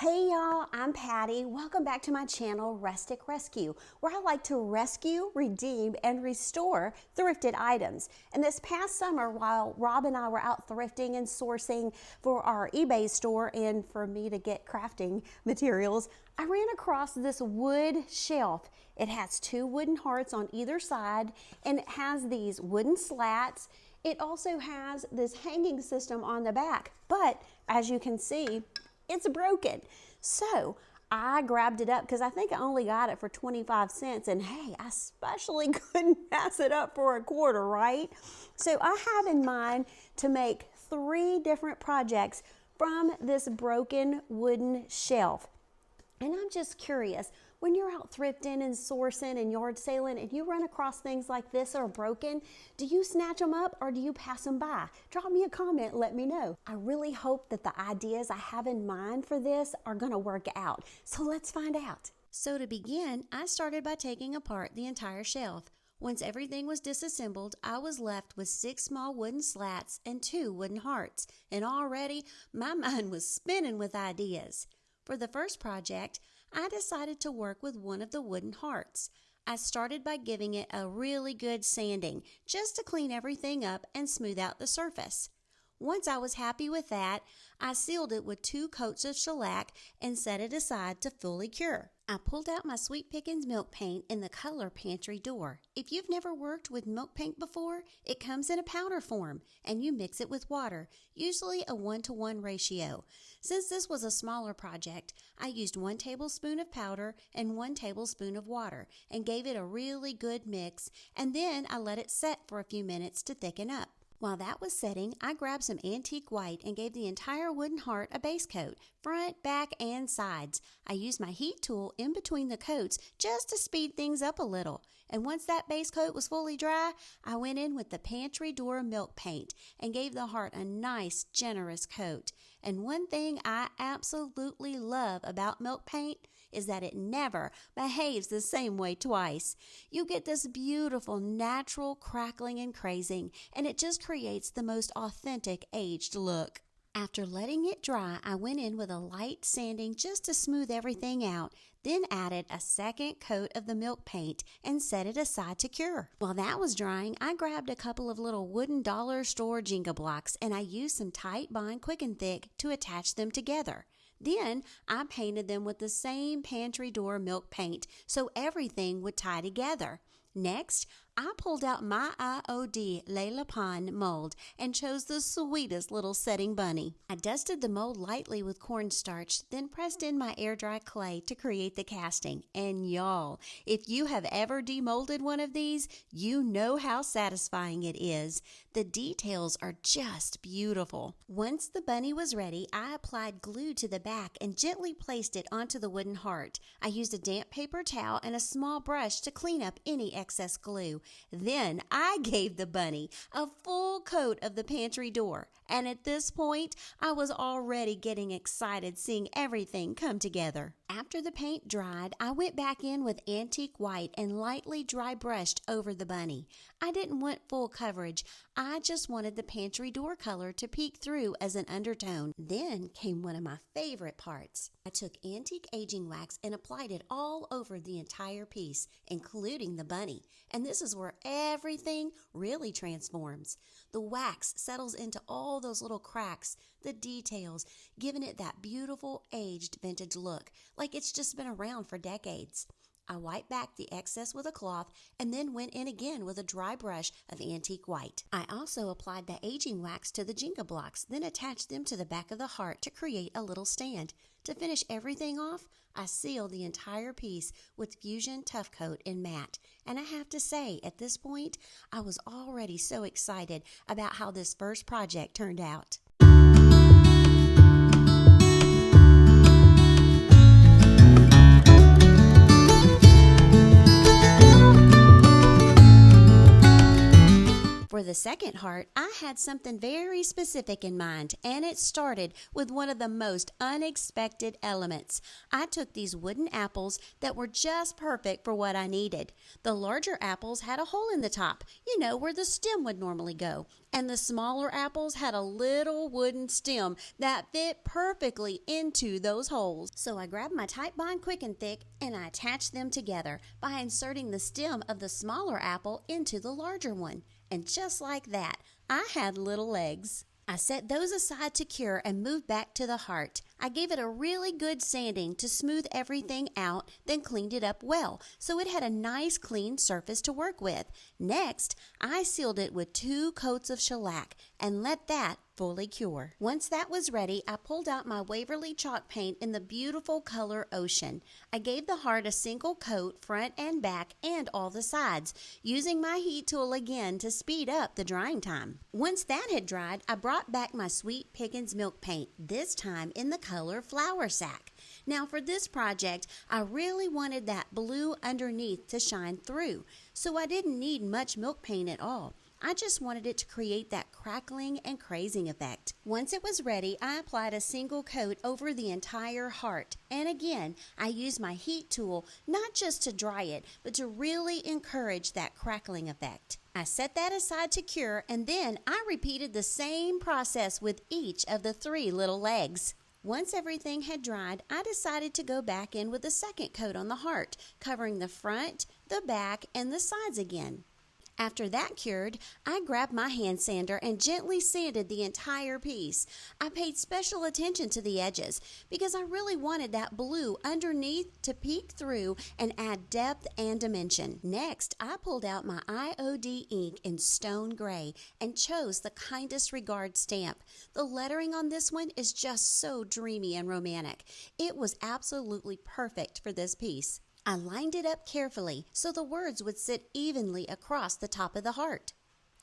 Hey y'all, I'm Patty. Welcome back to my channel, Rustic Rescue, where I like to rescue, redeem, and restore thrifted items. And this past summer, while Rob and I were out thrifting and sourcing for our eBay store and for me to get crafting materials, I ran across this wood shelf. It has two wooden hearts on either side, and it has these wooden slats. It also has this hanging system on the back, but as you can see, it's broken. So I grabbed it up because I think I only got it for 25 cents. And hey, I especially couldn't pass it up for a quarter, right? So I have in mind to make 3 different projects from this broken wooden shelf. And I'm just curious, when you're out thrifting and sourcing and yard sailing and you run across things like this that are broken, do you snatch them up or do you pass them by? Drop me a comment, let me know. I really hope that the ideas I have in mind for this are gonna work out. So let's find out. So to begin, I started by taking apart the entire shelf. Once everything was disassembled, I was left with 6 small wooden slats and 2 wooden hearts. And already, my mind was spinning with ideas. For the first project, I decided to work with one of the wooden hearts. I started by giving it a really good sanding, just to clean everything up and smooth out the surface. Once I was happy with that, I sealed it with 2 coats of shellac and set it aside to fully cure. I pulled out my Sweet Pickins milk paint in the color Pantry door. If you've never worked with milk paint before, it comes in a powder form and you mix it with water, usually a 1-to-1 ratio. Since this was a smaller project, I used 1 tablespoon of powder and 1 tablespoon of water and gave it a really good mix, and then I let it set for a few minutes to thicken up. While that was setting, I grabbed some antique white and gave the entire wooden heart a base coat, front, back, and sides. I used my heat tool in between the coats just to speed things up a little. And once that base coat was fully dry, I went in with the Pantry door milk paint and gave the heart a nice, generous coat. And one thing I absolutely love about milk paint is that it never behaves the same way twice. You get this beautiful natural crackling and crazing, and it just creates the most authentic aged look. After letting it dry, I went in with a light sanding just to smooth everything out, then added a second coat of the milk paint and set it aside to cure. While that was drying, I grabbed a couple of little wooden dollar store Jenga blocks and I used some tight Bond Quick and Thick to attach them together. Then I painted them with the same Pantry door milk paint so everything would tie together. Next, I pulled out my IOD Le Lapin mold and chose the sweetest little setting bunny. I dusted the mold lightly with cornstarch, then pressed in my air-dry clay to create the casting. And y'all, if you have ever demolded one of these, you know how satisfying it is. The details are just beautiful. Once the bunny was ready, I applied glue to the back and gently placed it onto the wooden heart. I used a damp paper towel and a small brush to clean up any excess glue. Then I gave the bunny a full coat of the pantry door, and at this point, I was already getting excited seeing everything come together. After the paint dried, I went back in with antique white and lightly dry brushed over the bunny. I didn't want full coverage. I just wanted the pantry door color to peek through as an undertone. Then came one of my favorite parts. I took antique aging wax and applied it all over the entire piece, including the bunny. And this is where everything really transforms. The wax settles into all those little cracks, the details, giving it that beautiful aged vintage look, like it's just been around for decades. I wiped back the excess with a cloth and then went in again with a dry brush of antique white. I also applied the aging wax to the Jenga blocks, then attached them to the back of the heart to create a little stand. To finish everything off, I sealed the entire piece with Fusion Tough Coat in matte. And I have to say, at this point, I was already so excited about how this first project turned out. For the second heart, I had something very specific in mind, and it started with one of the most unexpected elements. I took these wooden apples that were just perfect for what I needed. The larger apples had a hole in the top, where the stem would normally go, and the smaller apples had a little wooden stem that fit perfectly into those holes. So I grabbed my Type Bond Quick and Thick and I attached them together by inserting the stem of the smaller apple into the larger one. And just like that, I had little legs. I set those aside to cure and moved back to the heart. I gave it a really good sanding to smooth everything out, then cleaned it up well, so it had a nice clean surface to work with. Next, I sealed it with 2 coats of shellac and let that fully cure. Once that was ready, I pulled out my Waverly chalk paint in the beautiful color Ocean. I gave the heart a single coat front and back and all the sides, using my heat tool again to speed up the drying time. Once that had dried, I brought back my sweet Pickins milk paint, this time in the color Flour Sack. Now for this project, I really wanted that blue underneath to shine through, so I didn't need much milk paint at all. I just wanted it to create that crackling and crazing effect. Once it was ready, I applied a single coat over the entire heart. And again, I used my heat tool not just to dry it, but to really encourage that crackling effect. I set that aside to cure, and then I repeated the same process with each of the 3 little legs. Once everything had dried, I decided to go back in with a second coat on the heart, covering the front, the back, and the sides again. After that cured, I grabbed my hand sander and gently sanded the entire piece. I paid special attention to the edges because I really wanted that blue underneath to peek through and add depth and dimension. Next, I pulled out my IOD ink in stone gray and chose the Kindest Regard stamp. The lettering on this one is just so dreamy and romantic. It was absolutely perfect for this piece. I lined it up carefully so the words would sit evenly across the top of the heart.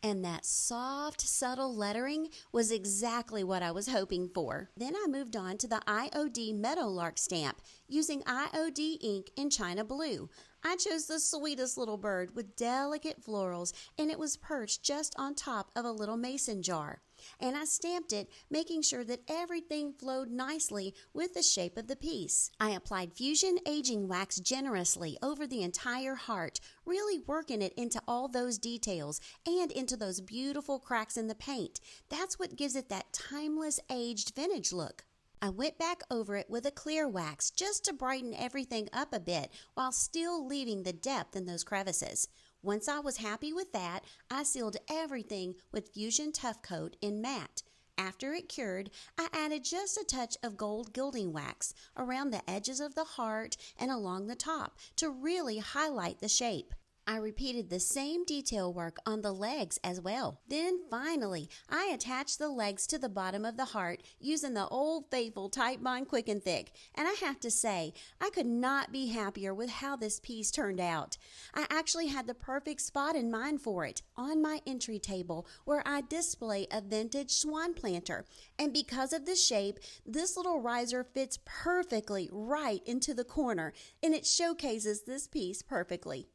And that soft, subtle lettering was exactly what I was hoping for. Then I moved on to the IOD Meadowlark stamp using IOD ink in China Blue. I chose the sweetest little bird with delicate florals, and it was perched just on top of a little mason jar. And I stamped it, making sure that everything flowed nicely with the shape of the piece. I applied Fusion Aging Wax generously over the entire heart, really working it into all those details and into those beautiful cracks in the paint. That's what gives it that timeless aged vintage look. I went back over it with a clear wax just to brighten everything up a bit while still leaving the depth in those crevices. Once I was happy with that, I sealed everything with Fusion Tough Coat in matte. After it cured, I added just a touch of gold gilding wax around the edges of the heart and along the top to really highlight the shape. I repeated the same detail work on the legs as well. Then finally, I attached the legs to the bottom of the heart using the old faithful Type Bond Quick and Thick. And I have to say, I could not be happier with how this piece turned out. I actually had the perfect spot in mind for it, on my entry table where I display a vintage swan planter. And because of the shape, this little riser fits perfectly right into the corner, and it showcases this piece perfectly.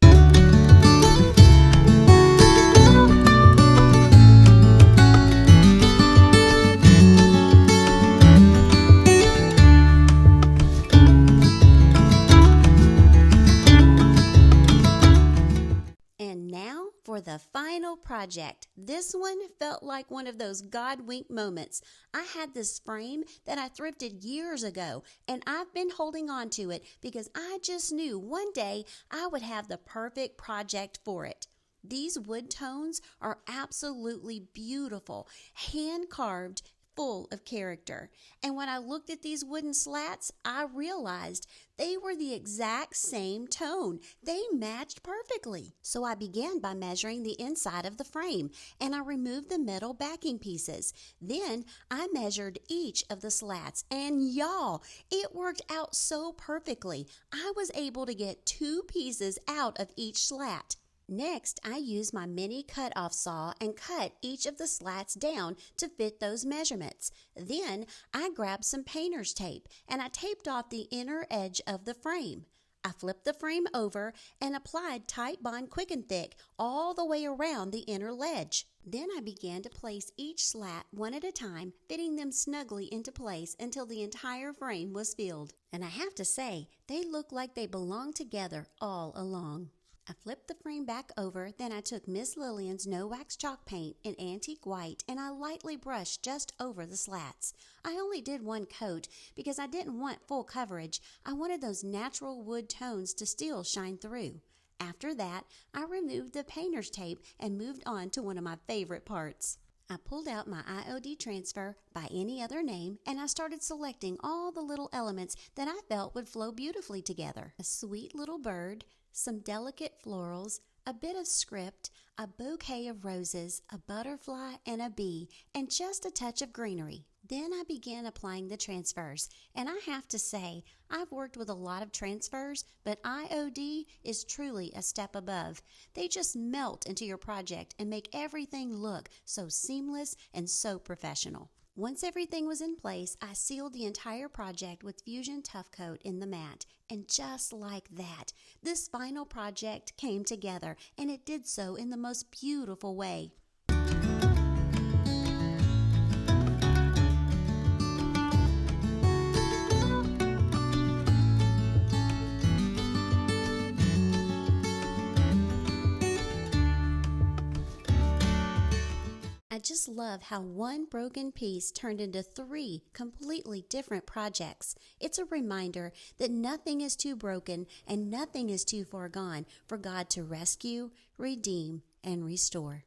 And now for the final project. This one felt like one of those God-wink moments. I had this frame that I thrifted years ago, and I've been holding on to it because I just knew one day I would have the perfect project for it. These wood tones are absolutely beautiful, hand-carved, full of character. And when I looked at these wooden slats, I realized they were the exact same tone. They matched perfectly. So I began by measuring the inside of the frame, and I removed the metal backing pieces. Then I measured each of the slats, and y'all, it worked out so perfectly. I was able to get 2 pieces out of each slat. Next, I used my mini cut-off saw and cut each of the slats down to fit those measurements. Then, I grabbed some painter's tape and I taped off the inner edge of the frame. I flipped the frame over and applied Tight Bond Quick and Thick all the way around the inner ledge. Then I began to place each slat one at a time, fitting them snugly into place until the entire frame was filled. And I have to say, they look like they belong together all along. I flipped the frame back over, then I took Miss Lillian's No Wax Chalk Paint in antique white and I lightly brushed just over the slats. I only did one coat because I didn't want full coverage. I wanted those natural wood tones to still shine through. After that, I removed the painter's tape and moved on to one of my favorite parts. I pulled out my IOD transfer by any other name and I started selecting all the little elements that I felt would flow beautifully together. A sweet little bird, some delicate florals, a bit of script, a bouquet of roses, a butterfly, and a bee, and just a touch of greenery. Then I began applying the transfers, and I have to say, I've worked with a lot of transfers, but IOD is truly a step above. They just melt into your project and make everything look so seamless and so professional. Once everything was in place, I sealed the entire project with Fusion Tough Coat in the mat. And just like that, this final project came together, and it did so in the most beautiful way. I just love how one broken piece turned into 3 completely different projects. It's a reminder that nothing is too broken and nothing is too far gone for God to rescue, redeem, and restore.